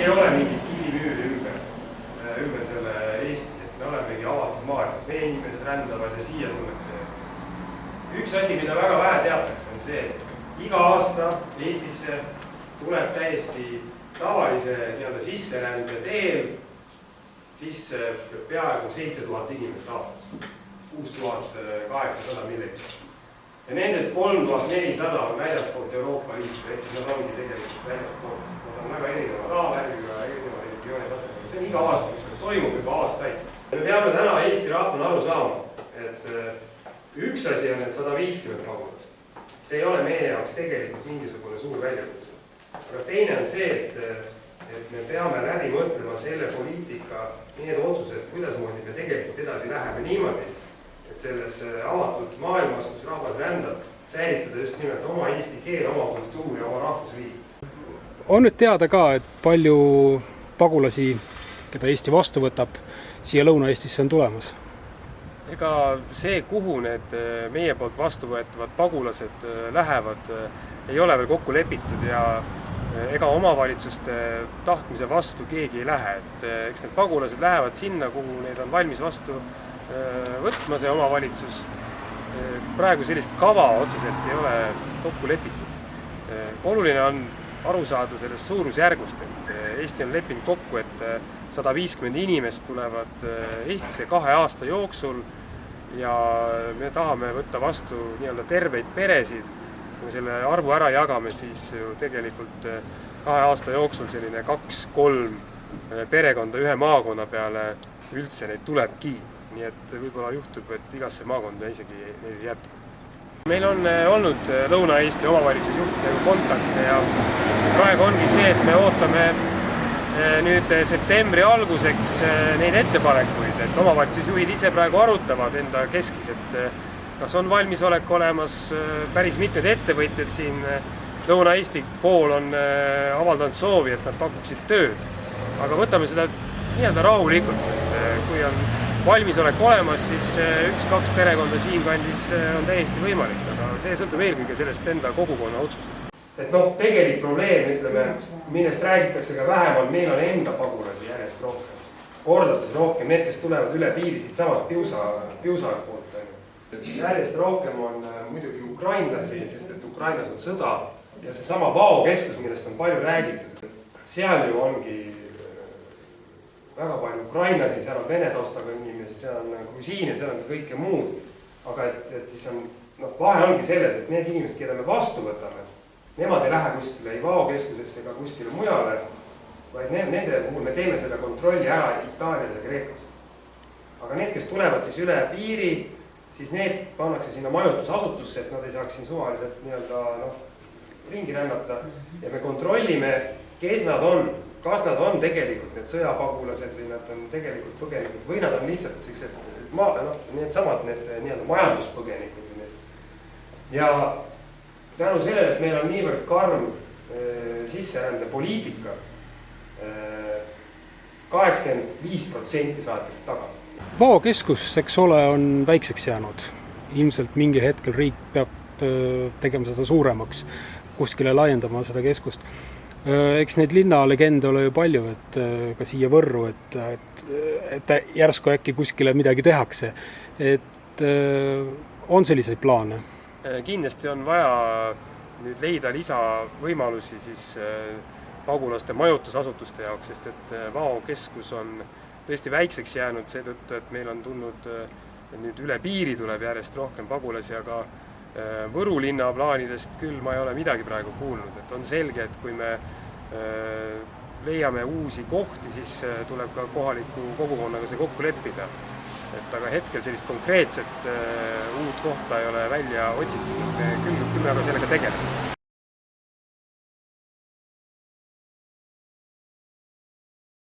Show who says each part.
Speaker 1: ei ole mingit kivimüüri ümber selle Eesti, et me olemegi avatud maailmas. Meie inimesed rändavad ja siia tullakse. Üks asi, mida väga vähe teatakse, on see, et iga aasta Eestisse tuleb täiesti tavalise sisserände teel sisse peaaegu 7000 inimest aastas, 6800 millegist. Ja nendest 3400 on väljaspoolt Euroopa Liitu, ehk siis nad ongi tegelikult väljaspoolt. Nad on väga erineva raavärgiga, erineva religiooni tasemel. See on iga aasta, mis toimub juba aastaid. Me peame täna Eesti rahvana aru saama, et üks asi on need 150 pagulast. See ei ole meie jaoks tegelikult mingisugune suur väljakutse. Aga teine on see, et me peame läbi mõtlema selle poliitika, need otsused, kuidasmoodi me tegelikult edasi läheme niimoodi, et selles avatud maailmas, kus rahvas rändab, säilitada just nimelt oma eesti keel, oma kultuur ja oma rahvusriik.
Speaker 2: On nüüd teada ka, et palju pagulasi, keda Eesti vastu võtab, siia Lõuna-Eestisse on tulemas?
Speaker 1: Ega see, kuhu need meie poolt vastuvõetavad pagulased lähevad, ei ole veel kokku lepitud ja ega omavalitsuste tahtmise vastu keegi ei lähe. Eks need pagulased lähevad sinna, kuhu neid on valmis vastu võtma see omavalitsus. Praegu sellist kava otseselt ei ole kokku lepitud. Oluline on aru saada sellest suurusjärgust, et Eesti on leppinud kokku, et 150 inimest tulevad Eestisse 2 aasta jooksul ja me tahame võtta vastu terveid peresid. Kui me selle arvu ära jagame, siis ju tegelikult 2 aasta jooksul selline 2-3 perekonda ühe maakonna peale üldse neid tulebki. Nii et võib-olla juhtub, et igasse maakonda isegi neid ei jätku. Meil on olnud Lõuna-Eesti omavalitsusjuhtidega kontakte ja praegu ongi see, et me ootame nüüd septembri alguseks neid ettepanekuid, et omavalitsusjuhid ise praegu arutavad enda keskis, et kas on valmisolek olemas. Päris mitmed ettevõtjad siin Lõuna-Eesti pool on avaldanud soovi, et nad pakuksid tööd. Aga võtame seda rahulikult, et kui on valmisolek olemas, siis 1-2 perekonda siinkandis on täiesti võimalik, aga see sõltub eelkõige sellest enda kogukonna otsusest. Et tegelik probleem, millest räägitakse ka vähem, on meil on enda pagulasi järjest rohkem. Kordades rohkem, need, kes tulevad üle piiri siit samast Piusa poolt. Järjest rohkem on muidugi ukrainlasi, sest et Ukrainas on sõda ja see sama Vao keskus, millest on palju räägitud. Seal ju ongi väga palju ukrainlasi, seal on vene taustaga inimesi, seal on grusiine, seal on kõike muud. Aga et siis on, vahe ongi selles, et need inimesed, keda me vastu võtame, nemad ei lähe kuskile ei Vao keskusesse ega kuskile mujale, vaid nende puhul me teeme seda kontrolli ära Itaalias ja Kreekas. Aga need, kes tulevad siis üle piiri, siis need pannakse sinna majutusasutusse, et nad ei saaks siin suvaliselt ringi rännata ja me kontrollime, kes nad on. Kas nad on tegelikult need sõjapagulased või nad on tegelikult põgenikud või nad on lihtsalt need majanduspõgenikud. Ja tänu sellele, et meil on niivõrd karm sisserände poliitika, 85% saadetakse tagasi.
Speaker 2: Vao keskus, eks ole, on väikseks jäänud. Ilmselt mingil hetkel riik peab tegema seda suuremaks, kuskile laiendama seda keskust. Eks neid linnalegende ole ju palju, et ka siia Võrru, et järsku äkki kuskile midagi tehakse. Et on selliseid plaane?
Speaker 1: Kindlasti on vaja nüüd leida lisavõimalusi siis pagulaste majutusasutuste jaoks, sest et Vao keskus on tõesti väikseks jäänud seetõttu, et meil on tulnud nüüd üle piiri tuleb järjest rohkem pagulasi, aga Võru linna plaanidest küll ma ei ole midagi praegu kuulnud, et on selge, et kui me leiame uusi kohti, siis tuleb ka kohaliku kogukonnaga see kokku leppida. Aga hetkel sellist konkreetset uut kohta ei ole välja otsitud, küll me aga sellega tegeleme.